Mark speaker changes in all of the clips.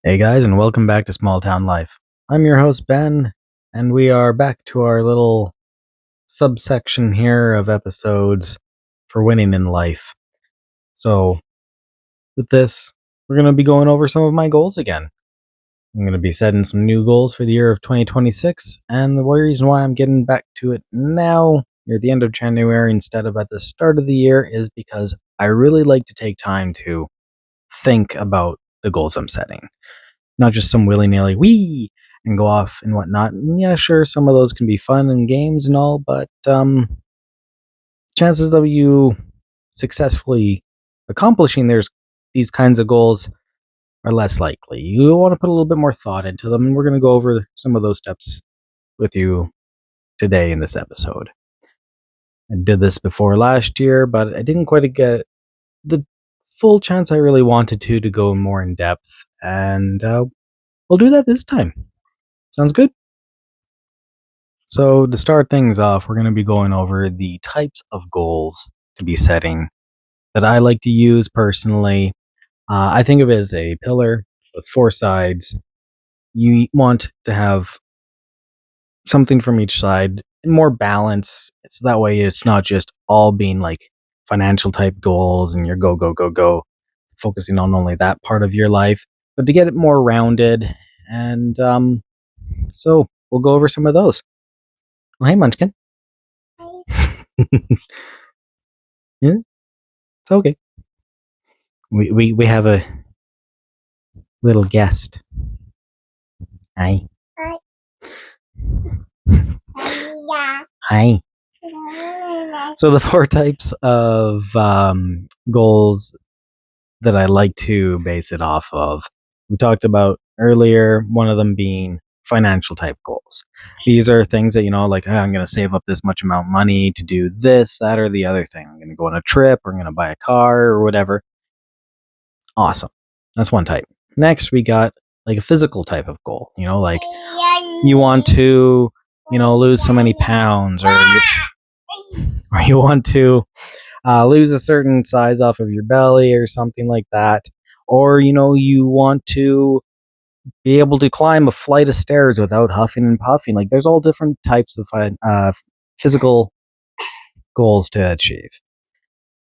Speaker 1: Hey guys, and welcome back to Small Town Life. I'm your host Ben, and we are back to our little subsection here of episodes for winning in life. So, with this, we're going to be going over some of my goals again. I'm going to be setting some new goals for the year of 2026, and the reason why I'm getting back to it now, near the end of January instead of at the start of the year, is because I really like to take time to think about the goals I'm setting. Not just some willy-nilly wee and go off and whatnot. And yeah, sure, some of those can be fun and games and all, but chances of you successfully accomplishing these kinds of goals are less likely. You want to put a little bit more thought into them, and we're going to go over some of those steps with you today in this episode. I did this before last year, but I didn't quite get the full chance I really wanted to go more in depth, and we'll do that this time. Sounds good? So, to start things off, we're going to be going over the types of goals to be setting that I like to use personally. I think of it as a pillar with four sides. You want to have something from each side, more balance. So that way it's not just all being like financial type goals and you're go, focusing on only that part of your life, but to get it more rounded. And so we'll go over some of those. Oh, hey, Munchkin. Yeah, it's okay. We have a little guest. Hi.
Speaker 2: Hi.
Speaker 1: Hi. So the four types of goals that I like to base it off of, we talked about earlier, one of them being financial type goals. These are things that, like, I'm going to save up this much amount of money to do this, that, or the other thing. I'm going to go on a trip, or I'm going to buy a car, or whatever. Awesome. That's one type. Next, we got like a physical type of goal. Like you want to, lose so many pounds, or you want to lose a certain size off of your belly or something like that. Or, you want to be able to climb a flight of stairs without huffing and puffing. Like there's all different types of physical goals to achieve.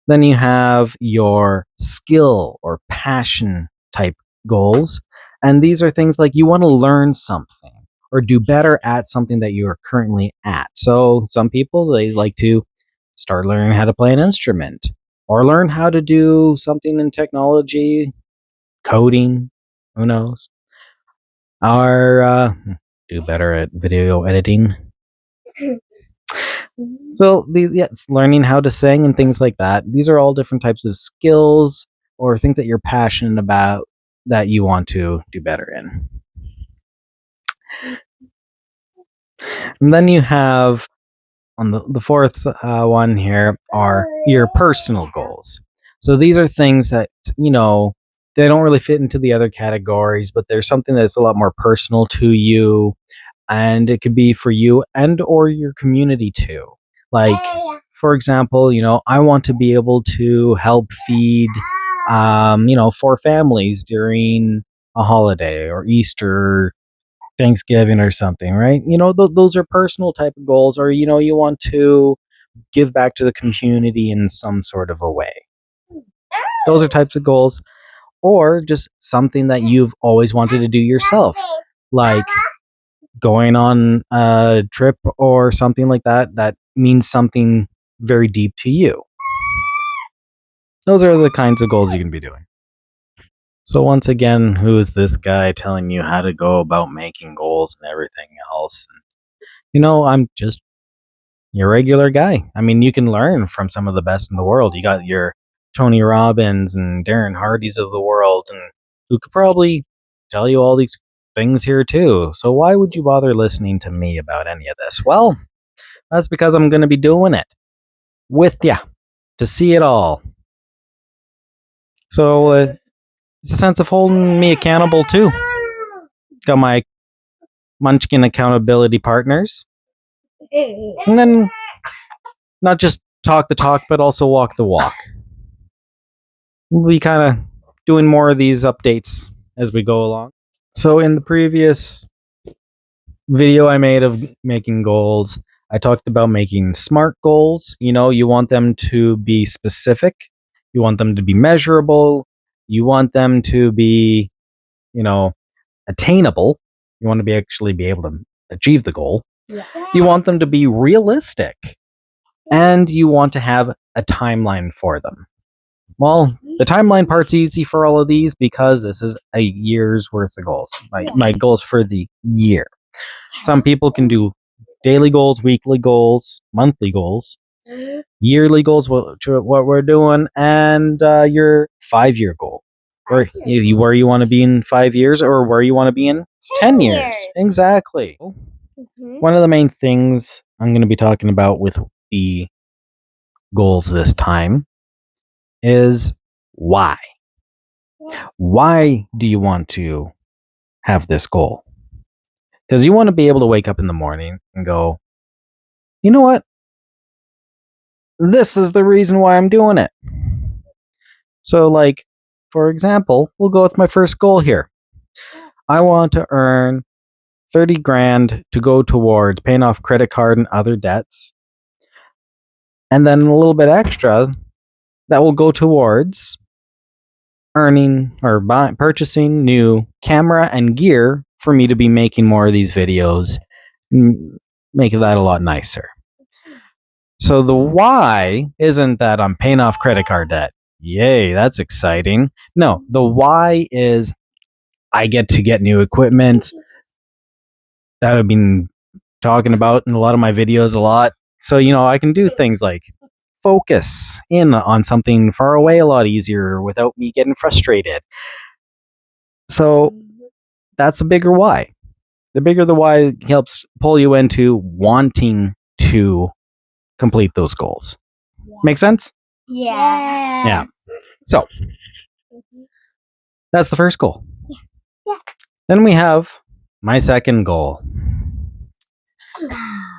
Speaker 1: Then you have your skill or passion type goals. And these are things like you want to learn something or do better at something that you are currently at. So some people, they like to start learning how to play an instrument or learn how to do something in technology, coding, who knows, or do better at video editing. So, learning how to sing and things like that. These are all different types of skills or things that you're passionate about that you want to do better in. And then you have, on the fourth one here, are your personal goals. So these are things that, they don't really fit into the other categories, but there's something that's a lot more personal to you. And it could be for you and or your community too. Like, for example, I want to be able to help feed, 4 families during a holiday or Easter, Thanksgiving or something, right? Those are personal type of goals, or, you want to give back to the community in some sort of a way. Those are types of goals, or just something that you've always wanted to do yourself, like going on a trip or something like that means something very deep to you. Those are the kinds of goals you can be doing. So once again, who is this guy telling you how to go about making goals and everything else? I'm just your regular guy. I mean, you can learn from some of the best in the world. You got your Tony Robbins and Darren Hardys of the world, and who could probably tell you all these things here too. So why would you bother listening to me about any of this? Well, that's because I'm going to be doing it with ya to see it all. So it's a sense of holding me accountable too. Got my Munchkin accountability partners. And then not just talk the talk, but also walk the walk. We'll be kind of doing more of these updates as we go along. So in the previous video I made of making goals, I talked about making SMART goals. You want them to be specific, you want them to be measurable, you want them to be, attainable. You want to actually be able to achieve the goal.
Speaker 2: Yeah.
Speaker 1: You want them to be realistic, and you want to have a timeline for them. Well, the timeline part's easy for all of these because this is a year's worth of goals. My goals for the year. Some people can do daily goals, weekly goals, monthly goals, yearly goals, what we're doing, and your 5-year goal. Where you want to be in 5 years, or where you want to be in 10 years. Exactly. One of the main things I'm going to be talking about with the goals this time is why. Why do you want to have this goal? Because you want to be able to wake up in the morning and go, you know what? This is the reason why I'm doing it. So, like, for example, we'll go with my first goal here. I want to earn 30 grand to go towards paying off credit card and other debts. And then a little bit extra that will go towards earning or purchasing new camera and gear for me to be making more of these videos, making that a lot nicer. So the why isn't that I'm paying off credit card debt. Yay, that's exciting. No, the why is I get to get new equipment that I've been talking about in a lot of my videos a lot. So, I can do things like focus in on something far away a lot easier without me getting frustrated. So that's a bigger why. The bigger the why helps pull you into wanting to complete those goals. Make sense?
Speaker 2: Yeah.
Speaker 1: Yeah. So that's the first goal.
Speaker 2: Yeah.
Speaker 1: Then we have my second goal.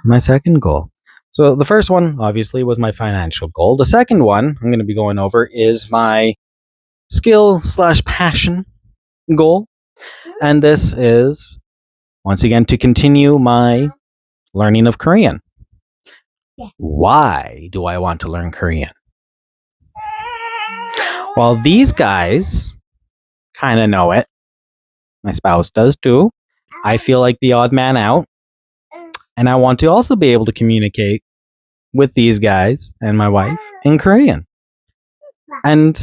Speaker 1: My second goal. So the first one, obviously, was my financial goal. The second one I'm going to be going over is my skill/passion goal. And this is, once again, to continue my learning of Korean.
Speaker 2: Yeah.
Speaker 1: Why do I want to learn Korean? Well, these guys kind of know it. My spouse does too. I feel like the odd man out. And I want to also be able to communicate with these guys and my wife in Korean. And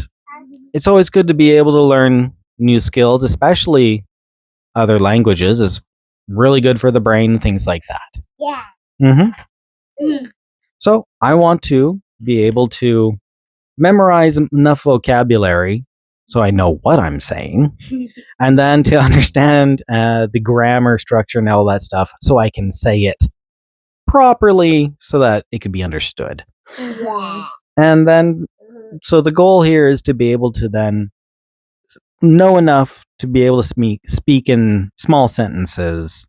Speaker 1: it's always good to be able to learn new skills, especially other languages, is really good for the brain, things like that.
Speaker 2: Yeah.
Speaker 1: Mm-hmm. So I want to be able to memorize enough vocabulary so I know what I'm saying, and then to understand the grammar structure and all that stuff so I can say it properly so that it can be understood.
Speaker 2: Yeah.
Speaker 1: And then, so the goal here is to be able to then know enough to be able to speak in small sentences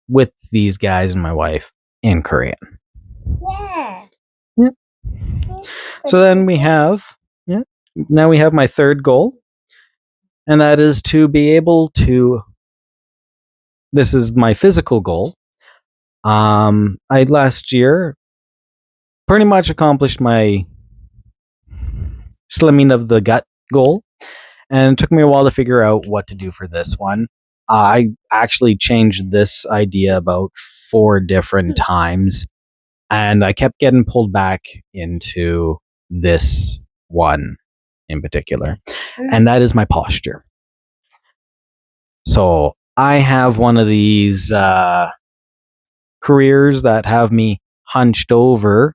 Speaker 1: with these guys and my wife in Korean.
Speaker 2: Yeah.
Speaker 1: Yeah. So then we have, now we have my third goal, and that is to be able to, this is my physical goal. I last year pretty much accomplished my slimming of the gut goal, and it took me a while to figure out what to do for this one. I actually changed this idea about 4 different times, and I kept getting pulled back into this one in particular, and that is my posture. So I have one of these careers that have me hunched over,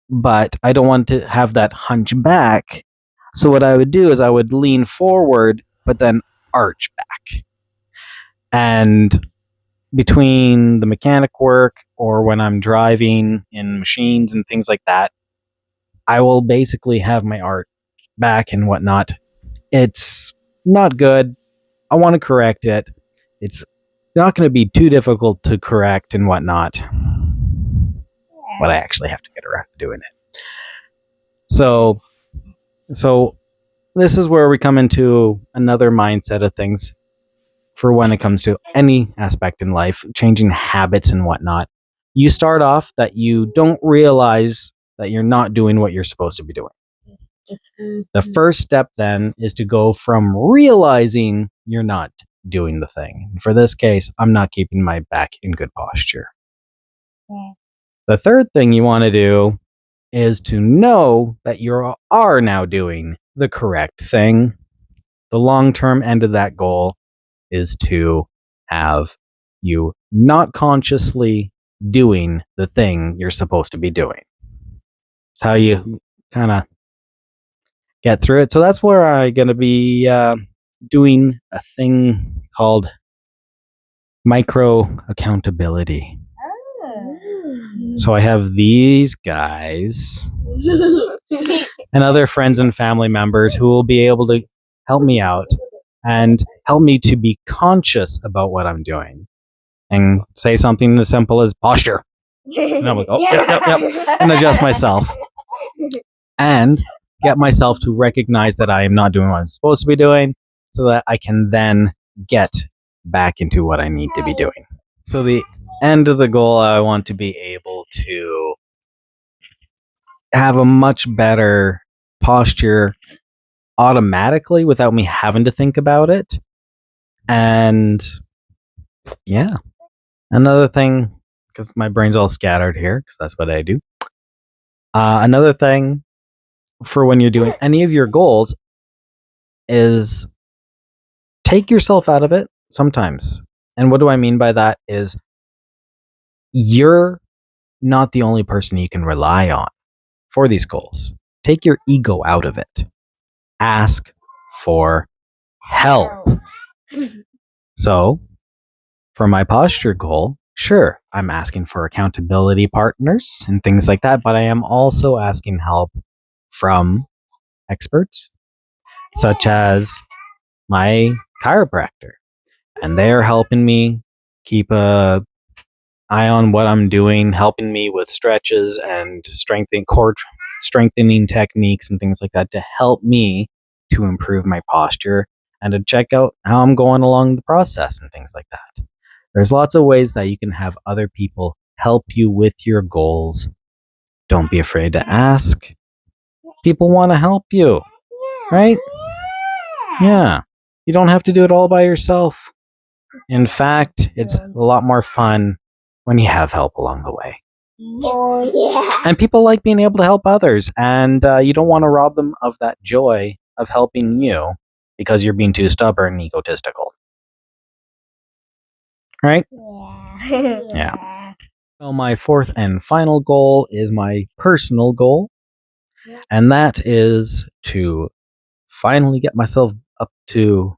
Speaker 1: but I don't want to have that hunch back. So what I would do is I would lean forward, but then arch back. And between the mechanic work or when I'm driving in machines and things like that, I will basically have my arch back and whatnot. It's not good. I want to correct it. It's not going to be too difficult to correct and whatnot, but I actually have to get around to doing it. So this is where we come into another mindset of things. for when it comes to any aspect in life, changing habits and whatnot. You start off that you don't realize that you're not doing what you're supposed to be doing. The first step then is to go from realizing you're not doing the thing. For this case, I'm not keeping my back in good posture. The third thing you want to do is to know that you are now doing the correct thing. The long-term end of that goal is to have you not consciously doing the thing you're supposed to be doing. It's how you kind of get through it. So that's where I'm going to be doing a thing called micro accountability. So I have these guys and other friends and family members who will be able to help me out and help me to be conscious about what I'm doing and say something as simple as posture. And I'm like, oh, yep, and adjust myself and get myself to recognize that I am not doing what I'm supposed to be doing so that I can then get back into what I need to be doing. So the end of the goal, I want to be able to have a much better posture automatically without me having to think about it. And yeah, another thing, because my brain's all scattered here, because that's what I do. Another thing for when you're doing any of your goals is take yourself out of it sometimes. And what do I mean by that is you're not the only person you can rely on for these goals. Take your ego out of it. Ask for help. So, for my posture goal, sure, I'm asking for accountability partners and things like that, but I am also asking help from experts, such as my chiropractor. And they're helping me keep a eye on what I'm doing, helping me with stretches and strengthening techniques and things like that to help me to improve my posture and to check out how I'm going along the process and things like that. There's lots of ways that you can have other people help you with your goals. Don't be afraid to ask. People want to help you, right? Yeah. You don't have to do it all by yourself. In fact, it's a lot more fun when you have help along the way.
Speaker 2: Oh, yeah.
Speaker 1: And people like being able to help others, and you don't want to rob them of that joy of helping you because you're being too stubborn and egotistical. Right?
Speaker 2: Yeah.
Speaker 1: Yeah. So my fourth and final goal is my personal goal, and that is to finally get myself up to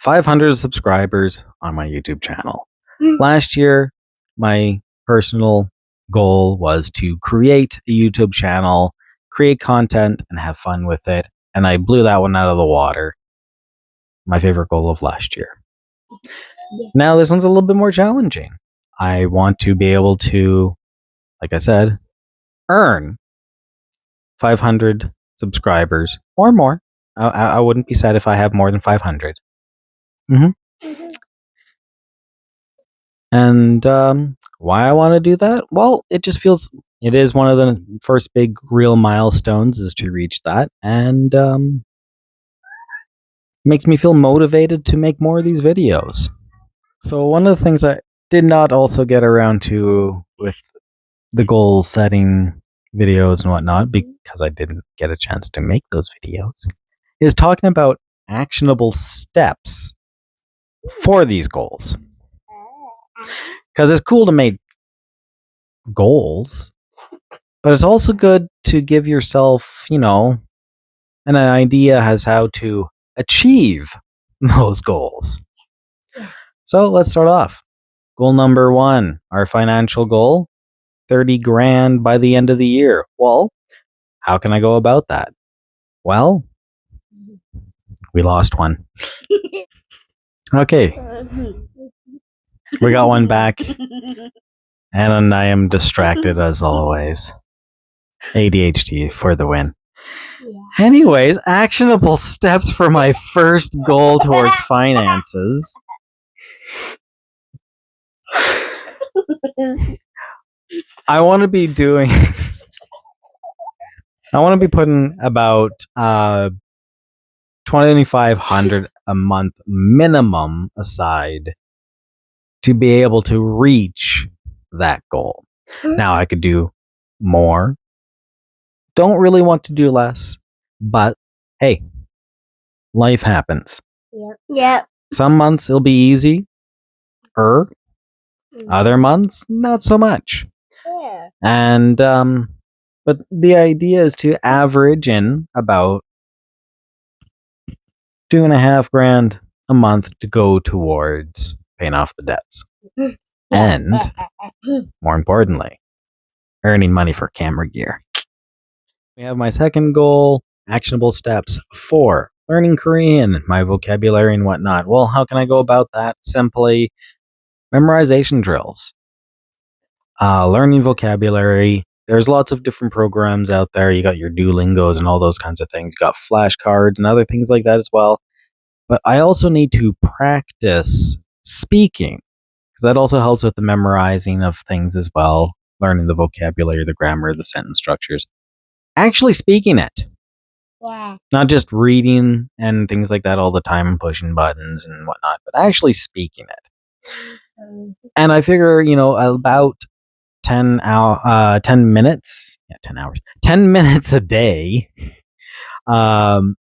Speaker 1: 500 subscribers on my YouTube channel. Last year, my personal goal was to create a YouTube channel, create content, and have fun with it. And I blew that one out of the water. My favorite goal of last year. Now, this one's a little bit more challenging. I want to be able to, like I said, earn 500 subscribers or more. I wouldn't be sad if I have more than 500. And why I want to do that? Well, it just feels it is one of the first big real milestones is to reach that, and makes me feel motivated to make more of these videos. So one of the things I did not also get around to with the goal setting videos and whatnot, because I didn't get a chance to make those videos, is talking about actionable steps for these goals. Because it's cool to make goals, but it's also good to give yourself, an idea as how to achieve those goals. So let's start off. Goal number 1, our financial goal, 30 grand by the end of the year. Well, how can I go about that? Well, we lost one. Okay. We got one back. And I am distracted as always. ADHD for the win. Anyways, actionable steps for my first goal towards finances. I want to be doing. I want to be putting about $2,500 a month minimum aside to be able to reach that goal. Now I could do more. Don't really want to do less, but hey, life happens.
Speaker 2: Yep.
Speaker 1: Some months it'll be easy, other months not so much.
Speaker 2: Yeah.
Speaker 1: And but the idea is to average in about $2,500 a month to go towards paying off the debts. And more importantly, earning money for camera gear. We have my second goal, actionable steps for learning Korean, my vocabulary and whatnot. Well, how can I go about that? Simply memorization drills. Learning vocabulary. There's lots of different programs out there. You got your Duolingos and all those kinds of things. You got flashcards and other things like that as well. But I also need to practice speaking because that also helps with the memorizing of things as well, learning the vocabulary, the grammar, the sentence structures. Actually speaking it,
Speaker 2: Yeah.
Speaker 1: not just reading and things like that all the time, pushing buttons and whatnot, but actually speaking it. And I figure, about 10 minutes, 10 hours, 10 minutes a day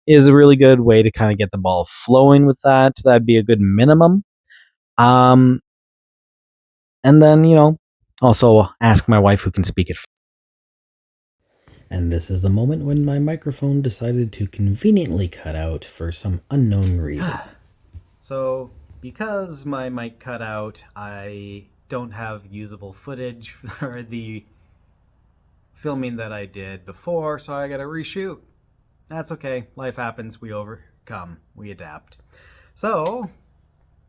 Speaker 1: is a really good way to kind of get the ball flowing with that. That'd be a good minimum. And then, also ask my wife who can speak it. And this is the moment when my microphone decided to conveniently cut out for some unknown reason. So, because my mic cut out, I don't have usable footage for the filming that I did before, so I gotta reshoot. That's okay. Life happens. We overcome. We adapt. So,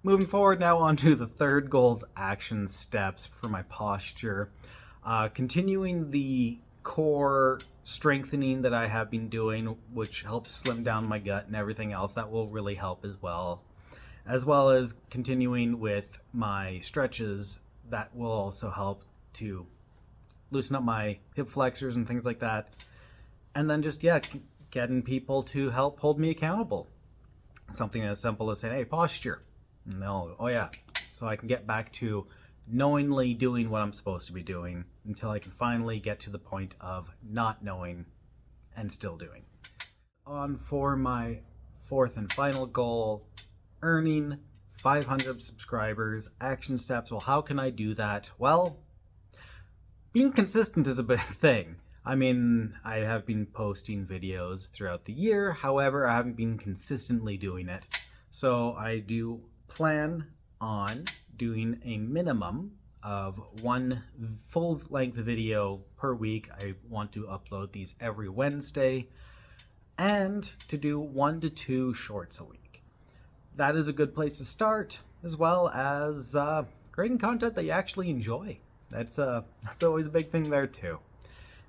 Speaker 1: moving forward now on to the third goal's action steps for my posture. Continuing the core strengthening that I have been doing, which helps slim down my gut and everything else. That will really help as well as continuing with my stretches. That will also help to loosen up my hip flexors and things like that. And then just, getting people to help hold me accountable. Something as simple as saying, hey, posture. And they'll, oh yeah. So I can get back to knowingly doing what I'm supposed to be doing until I can finally get to the point of not knowing and still doing. On for my fourth and final goal, earning 500 subscribers, action steps. Well, how can I do that? Well, being consistent is a big thing. I mean, I have been posting videos throughout the year. However, I haven't been consistently doing it. So I do plan on doing a minimum of one full-length video per week. I want to upload these every Wednesday and to do 1 to 2 shorts a week. That is a good place to start, as well as creating content that you actually enjoy. That's always a big thing there too.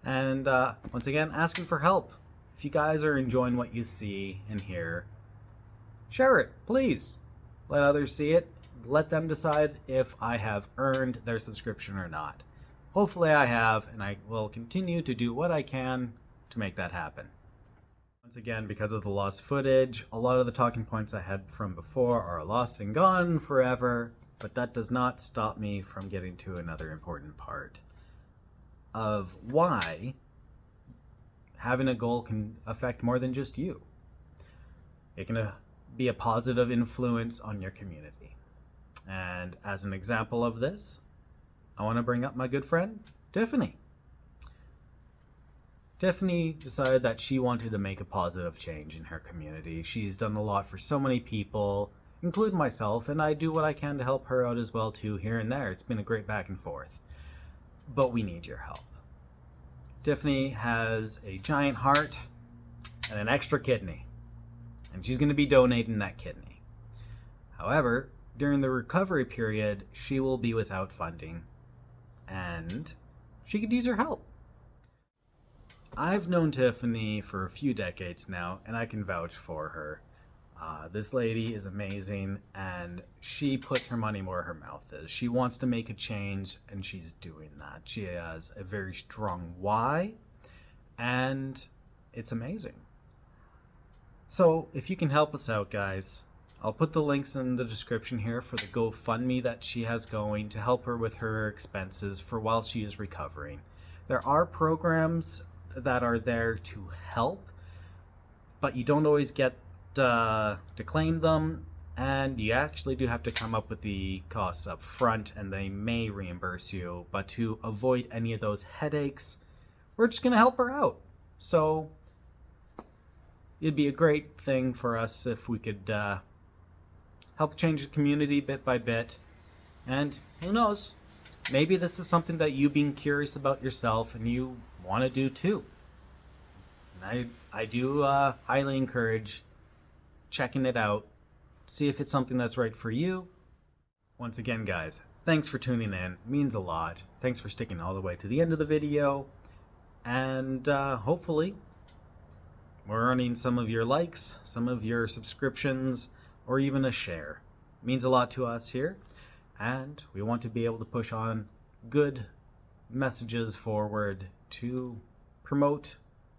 Speaker 1: And once again, asking for help. If you guys are enjoying what you see and hear, share it, please. Let others see it. Let them decide if I have earned their subscription or not. Hopefully I have, and I will continue to do what I can to make that happen. Once again, because of the lost footage, a lot of the talking points I had from before are lost and gone forever, but that does not stop me from getting to another important part of why having a goal can affect more than just you. It can be a positive influence on your community. And as an example of this, I want to bring up my good friend, Tiffany. Tiffany decided that she wanted to make a positive change in her community. She's done a lot for so many people, including myself, and I do what I can to help her out as well too, here and there. It's been a great back and forth. But we need your help. Tiffany has a giant heart and an extra kidney, and she's going to be donating that kidney. However, during the recovery period, she will be without funding, and she could use her help. I've known Tiffany for a few decades now, and I can vouch for her. This lady is amazing, and she puts her money where her mouth is. She wants to make a change, and she's doing that. She has a very strong why, and it's amazing. So, if you can help us out, guys, I'll put the links in the description here for the GoFundMe that she has going to help her with her expenses for while she is recovering. There are programs that are there to help, but you don't always get to claim them, and you actually do have to come up with the costs up front, and they may reimburse you. But to avoid any of those headaches, we're just going to help her out. So it'd be a great thing for us if we could help change the community bit by bit. And who knows, maybe this is something that you being curious about yourself and you want to do too. And I do highly encourage checking it out, see if it's something that's right for you. Once again, guys, thanks for tuning in. It means a lot. Thanks for sticking all the way to the end of the video. And hopefully we're earning some of your likes, some of your subscriptions, or even a share. It means a lot to us here, and we want to be able to push on good messages forward to promote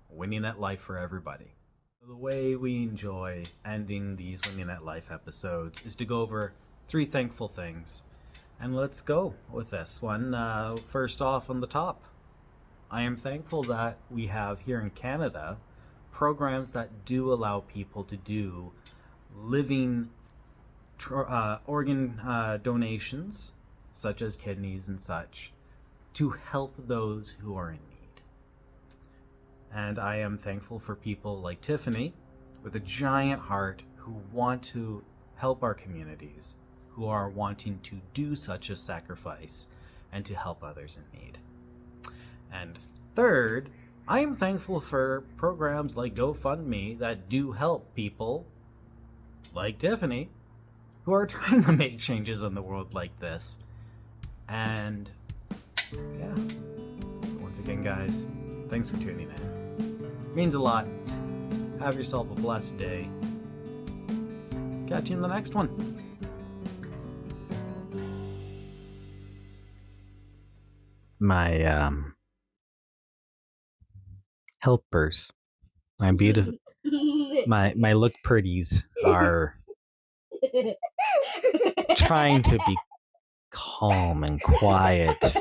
Speaker 1: winning at life for everybody. The way we enjoy ending these Winning at Life episodes is to go over 3 thankful things. And let's go with this one. First off, on the top, I am thankful that we have here in Canada programs that do allow people to do living organ donations, such as kidneys and such, to help those who are in need. And I am thankful for people like Tiffany with a giant heart who want to help our communities, who are wanting to do such a sacrifice and to help others in need. And third, I am thankful for programs like GoFundMe that do help people like Tiffany who are trying to make changes in the world like this. And yeah, once again, guys, thanks for tuning in. It means a lot. Have yourself a blessed day. Catch you in the next one. My helpers, my beautiful, my look pretties are trying to be calm and quiet.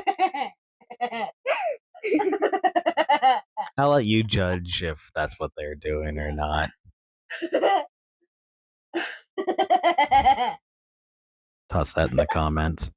Speaker 1: I'll let you judge if that's what they're doing or not. Toss that in the comments.